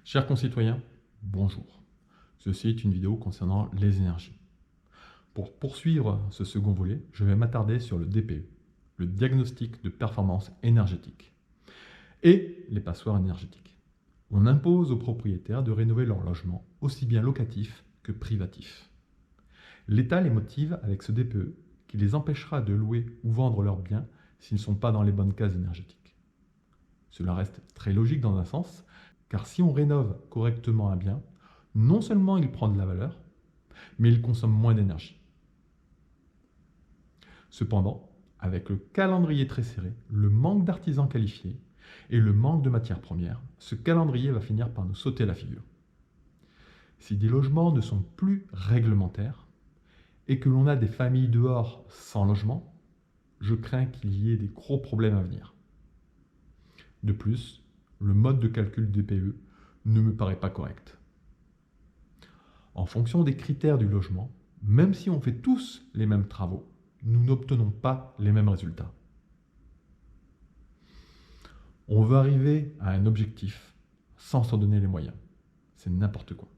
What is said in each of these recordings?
Chers concitoyens, bonjour. Ceci est une vidéo concernant les énergies. Pour poursuivre ce second volet, je vais m'attarder sur le DPE, le diagnostic de performance énergétique, et les passoires énergétiques. On impose aux propriétaires de rénover leur logement, aussi bien locatif que privatif. L'État les motive avec ce DPE qui les empêchera de louer ou vendre leurs biens s'ils ne sont pas dans les bonnes cases énergétiques. Cela reste très logique dans un sens, car si on rénove correctement un bien, non seulement il prend de la valeur, mais il consomme moins d'énergie. Cependant, avec le calendrier très serré, le manque d'artisans qualifiés et le manque de matières premières, ce calendrier va finir par nous sauter à la figure. Si des logements ne sont plus réglementaires et que l'on a des familles dehors sans logement, je crains qu'il y ait des gros problèmes à venir. De plus, le mode de calcul DPE ne me paraît pas correct. En fonction des critères du logement, même si on fait tous les mêmes travaux, nous n'obtenons pas les mêmes résultats. On veut arriver à un objectif sans s'en donner les moyens. C'est n'importe quoi.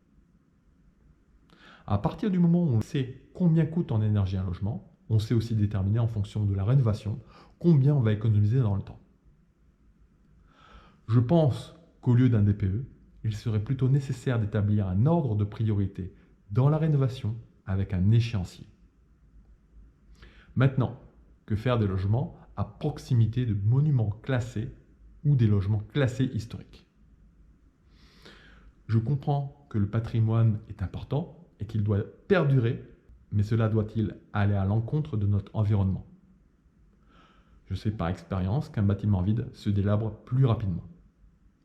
À partir du moment où on sait combien coûte en énergie un logement, on sait aussi déterminer en fonction de la rénovation combien on va économiser dans le temps. Je pense qu'au lieu d'un DPE, il serait plutôt nécessaire d'établir un ordre de priorité dans la rénovation avec un échéancier. Maintenant, que faire des logements à proximité de monuments classés ou des logements classés historiques? Je comprends que le patrimoine est important et qu'il doit perdurer, mais cela doit-il aller à l'encontre de notre environnement? Je sais par expérience qu'un bâtiment vide se délabre plus rapidement.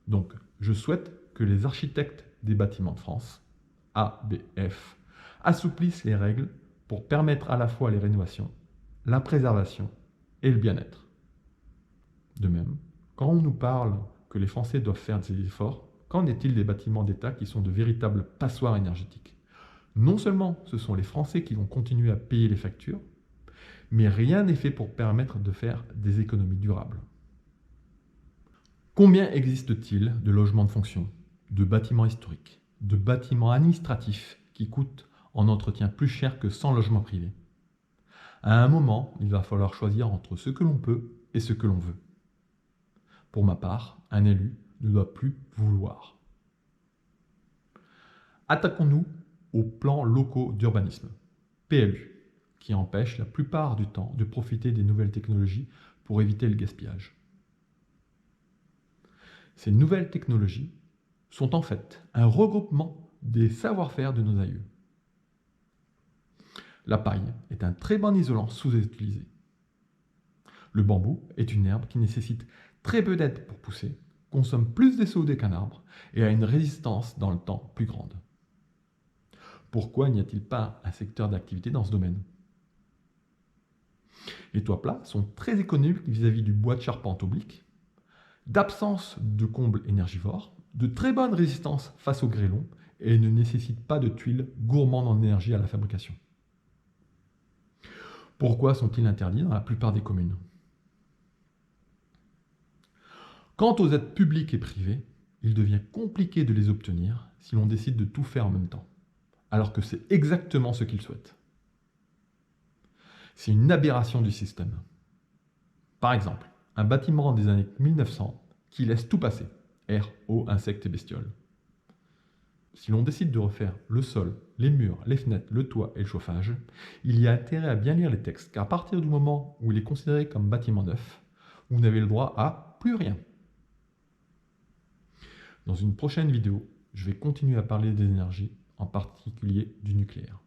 Donc, je souhaite que les architectes des bâtiments de France, ABF, assouplissent les règles pour permettre à la fois les rénovations, la préservation et le bien-être. De même, quand on nous parle que les Français doivent faire des efforts, qu'en est-il des bâtiments d'État qui sont de véritables passoires énergétiques? Non seulement ce sont les Français qui vont continuer à payer les factures, mais rien n'est fait pour permettre de faire des économies durables. Combien existe-t-il de logements de fonction, de bâtiments historiques, de bâtiments administratifs qui coûtent en entretien plus cher que 100 logements privés? À un moment, il va falloir choisir entre ce que l'on peut et ce que l'on veut. Pour ma part, un élu ne doit plus vouloir. Attaquons-nous aux plans locaux d'urbanisme, PLU, qui empêchent la plupart du temps de profiter des nouvelles technologies pour éviter le gaspillage. Ces nouvelles technologies sont en fait un regroupement des savoir-faire de nos aïeux. La paille est un très bon isolant sous-utilisé. Le bambou est une herbe qui nécessite très peu d'aide pour pousser, consomme plus de CO2 qu'un arbre et a une résistance dans le temps plus grande. Pourquoi n'y a-t-il pas un secteur d'activité dans ce domaine? Les toits plats sont très économiques vis-à-vis du bois de charpente oblique, d'absence de combles énergivores, de très bonne résistance face aux grêlons et ne nécessitent pas de tuiles gourmandes en énergie à la fabrication. Pourquoi sont-ils interdits dans la plupart des communes? Quant aux aides publiques et privées, il devient compliqué de les obtenir si l'on décide de tout faire en même temps, alors que c'est exactement ce qu'ils souhaitent. C'est une aberration du système. Par exemple, un bâtiment des années 1900 qui laisse tout passer, air, eau, insectes et bestioles. Si l'on décide de refaire le sol, les murs, les fenêtres, le toit et le chauffage, il y a intérêt à bien lire les textes, car à partir du moment où il est considéré comme bâtiment neuf, vous n'avez le droit à plus rien. Dans une prochaine vidéo, je vais continuer à parler des énergies, en particulier du nucléaire.